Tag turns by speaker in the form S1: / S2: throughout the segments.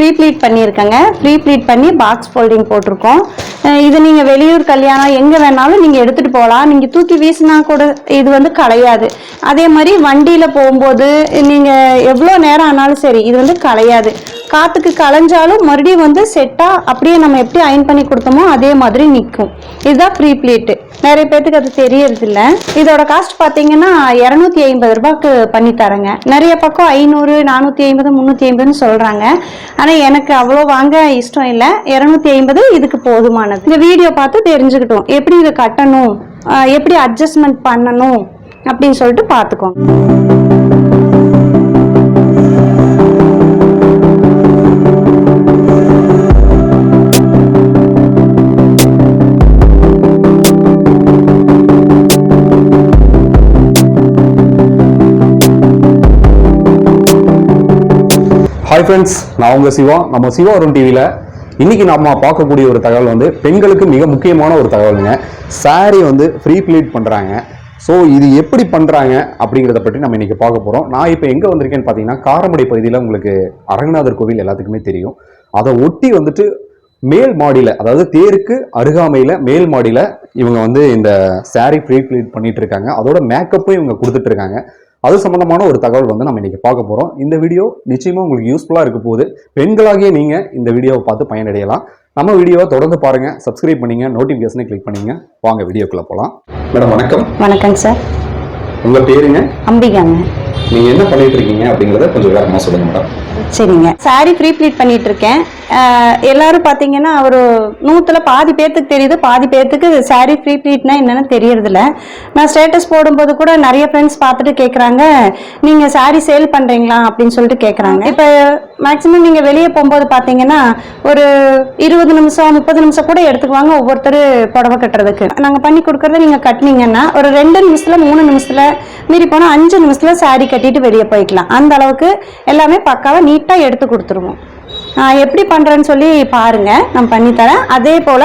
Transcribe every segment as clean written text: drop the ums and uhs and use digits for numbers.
S1: Free pleat பண்ணியிருக்கேங்க. Pre pleat பண்ணி box folding போட்டிருக்கோம். இது நீங்கள் வெளியூர் கல்யாணம் எங்கே வேணாலும் நீங்கள் எடுத்துகிட்டு போகலாம். நீங்கள் தூக்கி வீசினா கூட இது வந்து களையாது. அதே மாதிரி வண்டியில் போகும்போது நீங்கள் எவ்வளோ நேரம் ஆனாலும் சரி இது வந்து களையாது. காற்றுக்கு களைஞ்சாலும் மறுபடியும் வந்து செட்டாக அப்படியே நம்ம எப்படி அயன் பண்ணி கொடுத்தோமோ அதே மாதிரி நிற்கும். இதுதான் ஃப்ரீ ப்ளீட்டு. நிறைய பேர்த்துக்கு அது தெரியறதில்ல. இதோட காஸ்ட் பார்த்தீங்கன்னா 250 ரூபாய்க்கு பண்ணி தரேங்க. நிறைய பக்கம் 500, 450, 350ன்னு சொல்கிறாங்க. ஆனால் எனக்கு அவ்வளோ வாங்க இஷ்டம் இல்லை. 250 இதுக்கு போதுமானது. இந்த வீடியோ பார்த்து தெரிஞ்சுக்கிட்டோம் எப்படி இதை கட்டணும், எப்படி அட்ஜஸ்ட்மெண்ட் பண்ணணும் அப்படின்னு சொல்லிட்டு பார்த்துக்கோங்க.
S2: ஹாய் ஃப்ரெண்ட்ஸ், நான் உங்கள் சிவா. நம்ம சிவா அருண் டிவியில் இன்றைக்கி நம்ம பார்க்கக்கூடிய ஒரு தகவல் வந்து பெண்களுக்கு மிக முக்கியமான ஒரு தகவலுங்க. சாரீ வந்து ஃப்ரீ ப்ளீட் பண்ணுறாங்க. ஸோ இது எப்படி பண்ணுறாங்க அப்படிங்கிறத பற்றி நம்ம இன்றைக்கி பார்க்க போகிறோம். நான் இப்போ எங்கே வந்திருக்கேன்னு பார்த்தீங்கன்னா காரமடை பகுதியில் உங்களுக்கு அரங்கநாதர் கோவில் எல்லாத்துக்குமே தெரியும். அதை ஒட்டி வந்துட்டு மேல் மாடியில், அதாவது தேருக்கு அருகாமையில் மேல் மாடியில் இவங்க வந்து இந்த சாரீ ஃப்ரீ ப்ளீட் பண்ணிட்டு இருக்காங்க. அதோட மேக்கப்பும் இவங்க கொடுத்துட்டு இருக்காங்க. அது சம்பந்தமான ஒரு தகவல் வந்து நம்ம இன்னைக்கு பார்க்க போறோம். இந்த வீடியோ நிச்சயமா உங்களுக்கு யூஸ்ஃபுல்லா இருக்க போகுது. பெண்களாகிய நீங்க இந்த வீடியோவை பார்த்து பயனடையலாம். நம்ம வீடியோவை தொடர்ந்து பாருங்க, சப்ஸ்கிரைப் பண்ணீங்க, நோட்டிபிகேஷனை கிளிக் பண்ணீங்க. வாங்க வீடியோக்குள்ள போலாம். மேடம் வணக்கம்.
S1: வணக்கங்க சார்.
S2: உங்க பேருங்க?
S1: அம்பிகாங்க.
S2: நீங்க என்ன பண்ணிட்டு இருக்கீங்க அப்படிங்கறத கொஞ்சம் விவரமா சொல்லுங்க மேடம்.
S1: சரிங்க. சாரி ஃப்ரீ ப்ளீட் பண்ணிட்டு இருக்கேன். எல்லாரும் பார்த்தீங்கன்னா ஒரு 100ல் பாதி பேர்த்துக்கு தெரியுது, பாதி பேர்த்துக்கு சாரி ஃப்ரீ ப்ளீட்னா என்னன்னு தெரியறதில்ல. நான் ஸ்டேட்டஸ் போடும்போது கூட நிறைய ஃப்ரெண்ட்ஸ் பார்த்துட்டு கேட்குறாங்க, நீங்கள் சாரி சேல் பண்ணுறீங்களா அப்படின்னு சொல்லிட்டு கேட்குறாங்க. இப்போ மேக்ஸிமம் நீங்கள் வெளியே போகும்போது பார்த்தீங்கன்னா ஒரு 20 நிமிஷம் 30 நிமிஷம் கூட எடுத்துக்குவாங்க ஒவ்வொருத்தர் புடவை கட்டுறதுக்கு. நாங்கள் பண்ணி கொடுக்குறத நீங்கள் கட்டினீங்கன்னா ஒரு 2 நிமிஷத்தில் 3 நிமிஷத்தில் மீறி போனால் 5 நிமிஷத்தில் சாரி கட்டிட்டு வெளியே போய்க்கலாம். அந்த அளவுக்கு எல்லாமே பக்காவாக நீட்டாக எடுத்து கொடுத்துருவோம். எப்படி பண்ணுறேன்னு சொல்லி பாருங்கள், நான் பண்ணித்தரேன். அதே போல்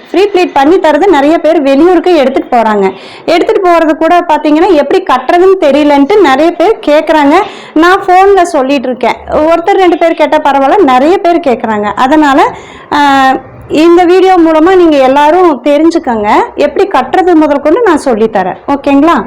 S1: ஃப்ரீ ப்ளீட் பண்ணி தரது நிறைய பேர் வெளியூருக்கு எடுத்துகிட்டு போகிறாங்க. எடுத்துகிட்டு போகிறது கூட பார்த்தீங்கன்னா எப்படி கட்டுறதுன்னு தெரியலன்ட்டு நிறைய பேர் கேட்குறாங்க. நான் ஃபோனில் சொல்லிகிட்டு இருக்கேன். ஒருத்தர் 2 பேர் கேட்டால் பரவாயில்ல, நிறைய பேர் கேட்குறாங்க. அதனால் இந்த வீடியோ மூலமாக நீங்கள் எல்லாரும் தெரிஞ்சுக்கங்க. எப்படி கட்டுறது முதல் கொண்டு நான் சொல்லித்தரேன். ஓகேங்களா?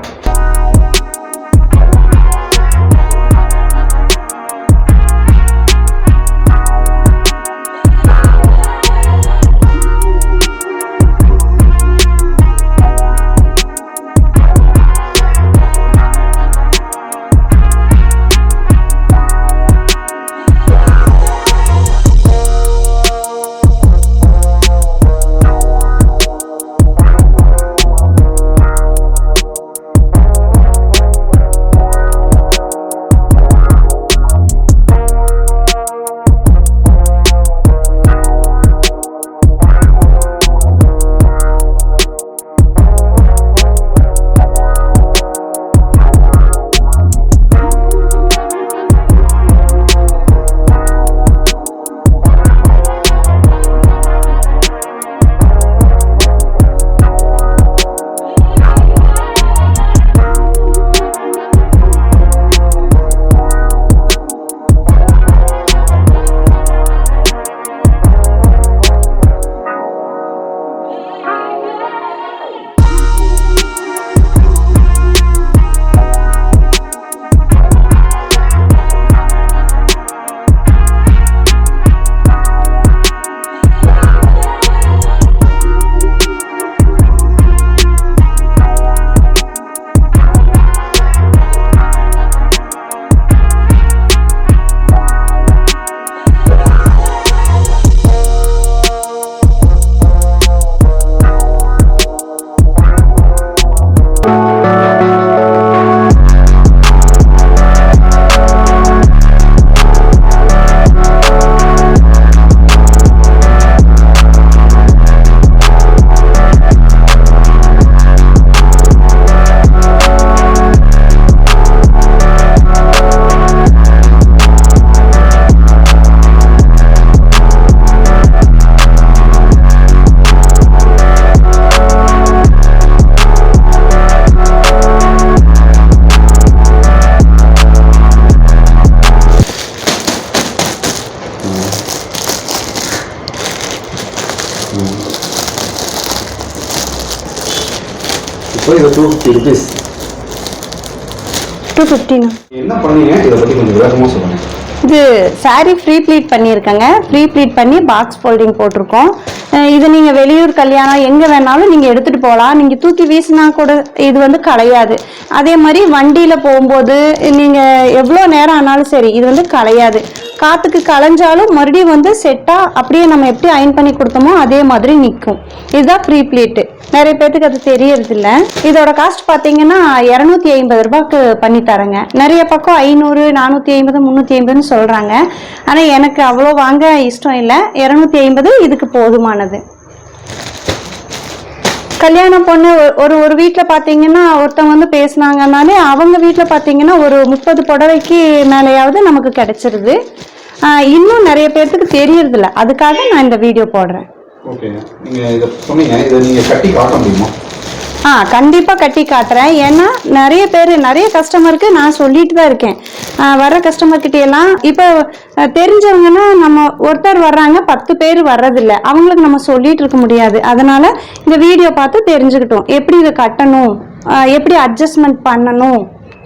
S2: இப்போ இது 250 rupees.
S1: 250.
S2: என்ன பண்ணீங்க இதை பற்றி கொஞ்சம் விளக்கமாக சொல்லுங்கள்.
S1: இது saree ஃப்ரீ ப்ளீட் பண்ணியிருக்கேங்க. ஃப்ரீ ப்ளீட் பண்ணி பாக்ஸ் ஃபோல்டிங் போட்டிருக்கோம். இது நீங்கள் வெளியூர் கல்யாணம் எங்கே வேணாலும் நீங்கள் எடுத்துகிட்டு போகலாம். நீங்கள் தூக்கி வீசினா கூட இது வந்து களையாது. அதே மாதிரி வண்டியில் போகும்போது நீங்கள் எவ்வளோ நேரம் ஆனாலும் சரி இது வந்து களையாது. காற்றுக்கு களைஞ்சாலும் மறுபடியும் வந்து செட்டாக அப்படியே நம்ம எப்படி அயன் பண்ணி கொடுத்தோமோ அதே மாதிரி நிற்கும். இதுதான் ஃப்ரீ ப்ளீட்டு. நிறைய பேர்த்துக்கு அது தெரியறதில்ல. இதோட காஸ்ட் பார்த்தீங்கன்னா 250 ரூபாய்க்கு பண்ணி தரேங்க. நிறைய பக்கம் 500, 450, 350 சொல்கிறாங்க. ஆனால் எனக்கு அவ்வளோ வாங்க இஷ்டம் இல்லை. 250 இதுக்கு போதுமானது. கல்யாணம் பொண்ணு ஒரு வீட்டில் பார்த்தீங்கன்னா ஒருத்தவங்க வந்து பேசுனாங்கன்னாலே அவங்க வீட்டில் பார்த்தீங்கன்னா ஒரு 30 புடவைக்கு மேலேயாவது நமக்கு கிடைச்சிருது. இன்னும் நிறைய பேர்த்துக்கு தெரியறதில்ல. அதுக்காக நான் இந்த வீடியோ போடுறேன்.
S2: ஓகேங்க, நீங்கள் இதை சொன்னீங்க, இதை நீங்கள் கட்டி காட்ட முடியுமா?
S1: கண்டிப்பாக கட்டி காட்டுறேன். ஏன்னா நிறைய கஸ்டமருக்கு நான் சொல்லிட்டு தான் இருக்கேன். வர்ற கஸ்டமர்கிட்ட எல்லாம் இப்போ தெரிஞ்சவங்கன்னா நம்ம ஒருத்தர் வர்றாங்க, 10 பேர் வர்றதில்ல. அவங்களுக்கு நம்ம சொல்லிட்டு இருக்க முடியாது. அதனால இந்த வீடியோ பார்த்து தெரிஞ்சுக்கிட்டோம் எப்படி இதை கட்டணும், எப்படி அட்ஜஸ்ட்மெண்ட் பண்ணணும்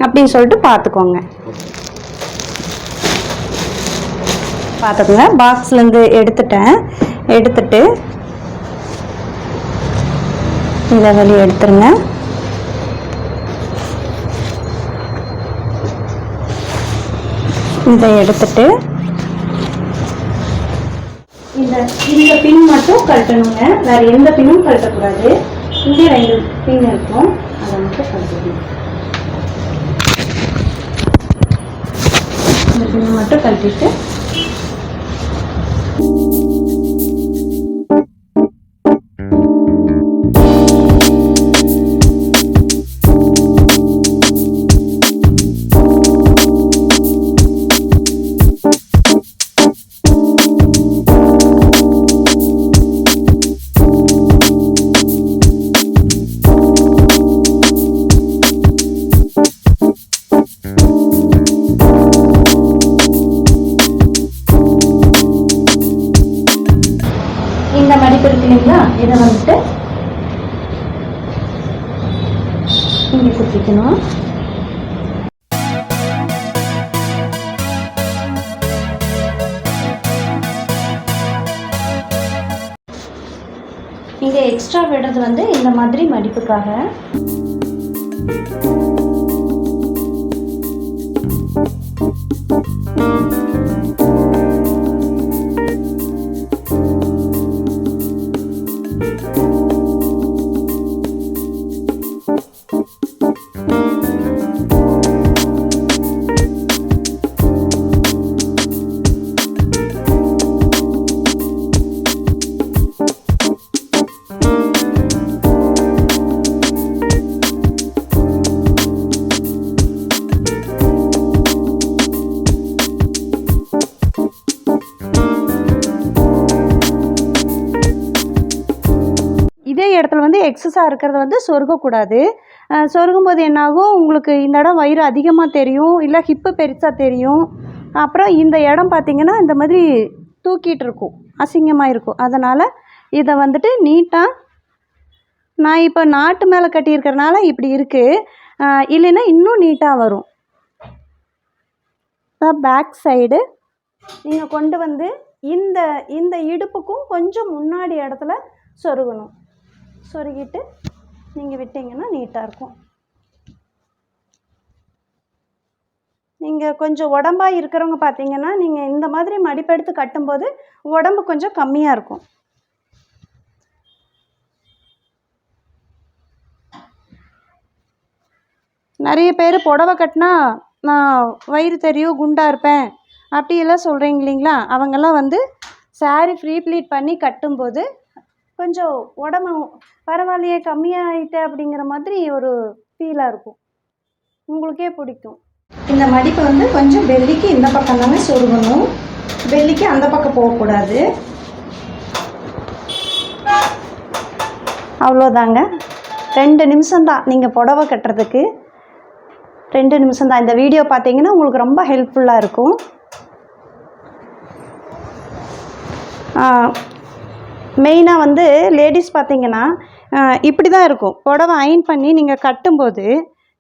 S1: அப்படின்னு சொல்லிட்டு பார்த்துக்கோங்க. பார்த்துக்கோங்க, பாக்ஸ்லேருந்து எடுத்துட்டு இதை வெளியே எடுத்துருங்க. இதை எடுத்துட்டு இந்த பின் மட்டும் கழட்டணுங்க. வேற எந்த பின்னும் கழட்டக்கூடாது. இங்கே 2 பின் இருக்கும், அதை மட்டும் கழட்டணும். இந்த பின் மட்டும் கழட்டிட்டு இந்த மடிப்பு இருக்கு இல்லைங்களா, இதை வந்துட்டு இங்கே குத்திக்கணும். இங்கே எக்ஸ்ட்ரா விடுறது வந்து இந்த மாதிரி மடிப்புக்காக. இதே இடத்துல வந்து எக்ஸஸாக இருக்கிறத வந்து சொருகக்கூடாது. சொருகும்போது என்னாகும், உங்களுக்கு இந்த இடம் வயிறு அதிகமாக தெரியும், இல்லை ஹிப்பு பெருசாக தெரியும். அப்புறம் இந்த இடம் பார்த்திங்கன்னா இந்த மாதிரி தூக்கிட்டு இருக்கும், அசிங்கமாக இருக்கும். அதனால் இதை வந்துட்டு நீட்டாக, நான் இப்போ நாட்டு மேலே கட்டியிருக்கிறனால இப்படி இருக்குது, இல்லைன்னா இன்னும் நீட்டாக வரும். பேக் சைடு நீங்கள் கொண்டு வந்து இந்த இடுப்புக்கும் கொஞ்சம் முன்னாடி இடத்துல சொருகணும். சொருகிட்டு நீங்கள் விட்டிங்கன்னா நீட்டாக இருக்கும். நீங்கள் கொஞ்சம் உடம்பாக இருக்கிறவங்க பார்த்தீங்கன்னா நீங்கள் இந்த மாதிரி மடிப்பெடுத்து கட்டும்போது உடம்பு கொஞ்சம் கம்மியாக இருக்கும். நிறைய பேர் புடவை கட்டினா நான் வயிறு தெரியும், குண்டாக இருப்பேன் அப்படியெல்லாம் சொல்கிறீங்க இல்லைங்களா, அவங்கெல்லாம் வந்து saree ஃப்ரீ ப்ளீட் பண்ணி கட்டும்போது கொஞ்சம் உடம்பு பரவாயில்லையே கம்மியாகிட்டே அப்படிங்கிற மாதிரி ஒரு ஃபீலாக இருக்கும், உங்களுக்கே பிடிக்கும். இந்த மடிப்பை வந்து கொஞ்சம் பெல்லிக்கு இந்த பக்கம் தானே சொருகணும், பெல்லிக்கு அந்த பக்கம் போகக்கூடாது. அவ்வளோதாங்க. 2 நிமிஷம்தான் நீங்கள் புடவை கட்டுறதுக்கு, 2 நிமிஷம்தான். இந்த வீடியோ பார்த்தீங்கன்னா உங்களுக்கு ரொம்ப ஹெல்ப்ஃபுல்லாக இருக்கும். மெயினாக வந்து லேடிஸ் பார்த்தீங்கன்னா இப்படி தான் இருக்கும். புடவை அயன் பண்ணி நீங்கள் கட்டும்போது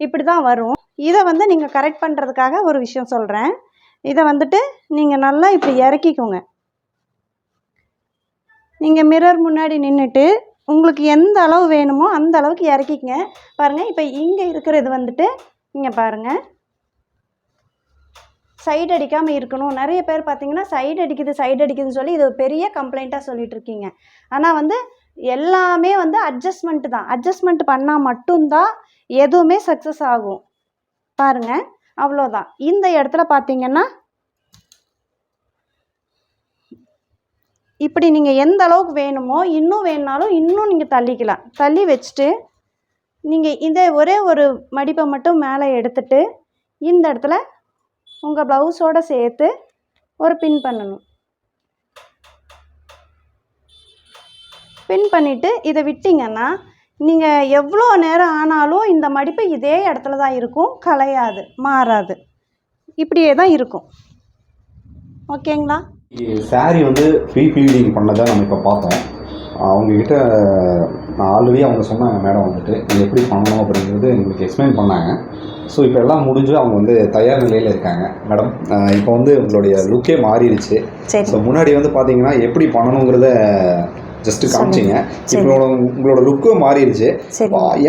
S1: இப்படி தான் வரும். இதை வந்து நீங்கள் கரெக்ட் பண்ணுறதுக்காக ஒரு விஷயம் சொல்கிறேன். இதை வந்துட்டு நீங்கள் நல்லா இப்படி இறக்கிக்கோங்க. நீங்கள் மிரர் முன்னாடி நின்றுட்டு உங்களுக்கு எந்த அளவு வேணுமோ அந்த அளவுக்கு இறக்கிக்கங்க. பாருங்கள், இப்போ இங்கே இருக்கிறது வந்துட்டு இங்கே பாருங்கள், சைடு அடிக்காமல் இருக்கணும். நிறைய பேர் பார்த்தீங்கன்னா சைடு அடிக்குதுன்னு சொல்லி இது பெரிய கம்ப்ளைண்ட்டாக சொல்லிட்டு இருக்கீங்க. ஆனால் வந்து எல்லாமே வந்து அட்ஜஸ்ட்மெண்ட்டு தான். அட்ஜஸ்ட்மெண்ட் பண்ணால் மட்டும்தான் எதுவுமே சக்ஸஸ் ஆகும். பாருங்கள், அவ்வளோதான். இந்த இடத்துல பார்த்தீங்கன்னா இப்படி நீங்கள் எந்த அளவுக்கு வேணுமோ, இன்னும் வேணுனாலும் இன்னும் நீங்கள் தள்ளிக்கலாம். தள்ளி வச்சுட்டு நீங்கள் இந்த ஒரே ஒரு மடிப்பை மட்டும் மேலே எடுத்துட்டு இந்த இடத்துல உங்கள் ப்ளவுஸோடு சேர்த்து ஒரு பின் பண்ணணும். பின் பண்ணிவிட்டு இதை விட்டிங்கன்னா நீங்கள் எவ்வளோ நேரம் ஆனாலும் இந்த மடிப்பு இதே இடத்துல தான் இருக்கும், கலையாது, மாறாது, இப்படியே தான் இருக்கும். ஓகேங்களா?
S2: சாரீ வந்து ஃப்ரீ ப்ளீடிங் பண்ணதை நம்ம இப்போ பார்த்தோம். அவங்கக்கிட்ட நான் ஆல்ரெடி அவங்க சொன்னாங்க, மேடம் வந்துட்டு இது எப்படி பண்ணணும் அப்படிங்கிறது எங்களுக்கு எக்ஸ்பிளைன் பண்ணாங்க. ஸோ இப்போ எல்லாம் முடிஞ்சு அவங்க வந்து தயார் நிலையில் இருக்காங்க. மேடம், இப்போ வந்து உங்களுடைய லுக்கே மாறிடுச்சு. ஸோ முன்னாடி வந்து பார்த்தீங்கன்னா எப்படி பண்ணணுங்கிறத ஜஸ்ட்டு காமிச்சிங்க. இப்போ உங்களோட லுக்கும் மாறிடுச்சு.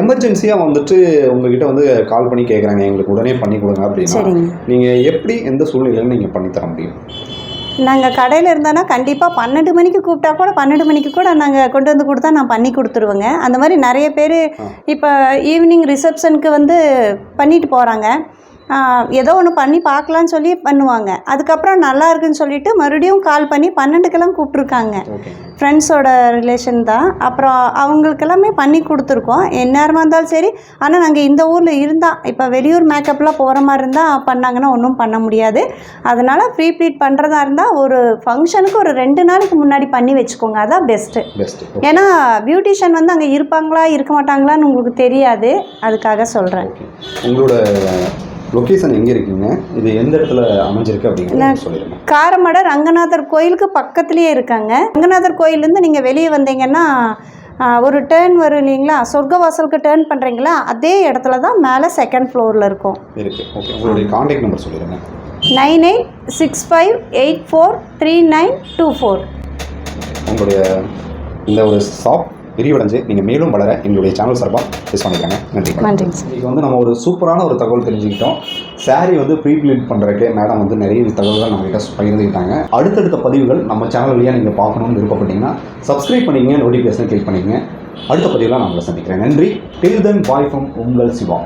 S2: எமர்ஜென்சியாக வந்துட்டு உங்ககிட்ட வந்து கால் பண்ணி கேட்குறாங்க, எங்களுக்கு உடனே பண்ணி கொடுங்க அப்படின்னா நீங்கள் எப்படி எந்த சூழ்நிலையில் நீங்கள் பண்ணித்தர முடியும்?
S1: நாங்கள் கடையில் இருந்தோன்னா கண்டிப்பாக 12 மணிக்கு கூப்பிட்டா கூட 12 மணிக்கு கூட நாங்கள் கொண்டு வந்து கொடுத்தா நான் பண்ணி கொடுத்துருவேங்க. அந்த மாதிரி நிறைய பேர் இப்போ ஈவினிங் ரிசப்ஷனுக்கு வந்து பண்ணிட்டு போகிறாங்க. ஏதோ ஒன்று பண்ணி பார்க்கலான்னு சொல்லி பண்ணுவாங்க. அதுக்கப்புறம் நல்லா இருக்குன்னு சொல்லிட்டு மறுபடியும் கால் பண்ணி 12க்கெல்லாம் கூப்பிட்ருக்காங்க. ஃப்ரெண்ட்ஸோட ரிலேஷன் தான். அப்புறம் அவங்களுக்கெல்லாமே பண்ணி கொடுத்துருக்கோம், எந்நேரமாக இருந்தாலும் சரி. ஆனால் நாங்கள் இந்த ஊரில் இருந்தால், இப்போ வெளியூர் மேக்கப்லாம் போகிற மாதிரி இருந்தால் பண்ணாங்கன்னா ஒன்றும் பண்ண முடியாது. அதனால் ஃப்ரீ ப்ளீட் பண்ணுறதா இருந்தால் ஒரு ஃபங்க்ஷனுக்கு ஒரு 2 நாளைக்கு முன்னாடி பண்ணி வச்சுக்கோங்க, அதான் பெஸ்ட்டு. ஏன்னா பியூட்டிஷியன் வந்து அங்கே இருப்பாங்களா இருக்க மாட்டாங்களான்னு உங்களுக்கு தெரியாது, அதுக்காக சொல்கிறேன்.
S2: உங்களோட லொக்கேஷன் எங்கே இருக்கீங்க, இது எந்த இடத்துல அமைஞ்சிருக்கு அப்படிங்கிறத சொல்லிடுங்க.
S1: காரமடை ரங்கநாதர் கோயிலுக்கு பக்கத்துலேயே இருக்காங்க. ரங்கநாதர் கோயிலேருந்து நீங்கள் வெளியே வந்தீங்கன்னா ஒரு டேர்ன் வரும் இல்லைங்களா, சொர்க்கவாசலுக்கு டேர்ன் பண்ணுறீங்களா, அதே இடத்துல தான் மேலே 2nd ஃப்ளோரில் இருக்கும்.
S2: இருக்குது. ஓகே, உங்களுடைய கான்டாக்ட் நம்பர் சொல்லிடுங்க.
S1: 9865843924.
S2: உங்களுடைய இந்த ஒரு ஷாப் விரிவடைஞ்சு நீங்கள் மேலும் வளர எங்களுடைய சேனல் சார்பாக யூஸ் பண்ணிக்கிறாங்க. நன்றி. இன்றைக்கி வந்து நம்ம ஒரு சூப்பரான ஒரு தகவல் தெரிஞ்சுக்கிட்டோம். சாரீ வந்து ப்ரீ ப்ளீட் பண்ணுறதுக்கு மேடம் வந்து நிறைய தகவல்கள் நம்மகிட்ட பகிர்ந்துக்கிட்டாங்க. அடுத்தடுத்த பதிவுகள் நம்ம சேனல் வழியாக நீங்கள் பார்க்கணும்னு விருப்பப்பட்டீங்கன்னா சப்ஸ்கிரைப் பண்ணிக்கங்க, நோட்டிஃபிகேஷன் கிளிக் பண்ணிக்கங்க. அடுத்த பதிவுலாம் நான் உங்களை சந்திக்கிறேன். நன்றி. டில் தென் பாய் ஃப்ரம் உங்கள் சிவா.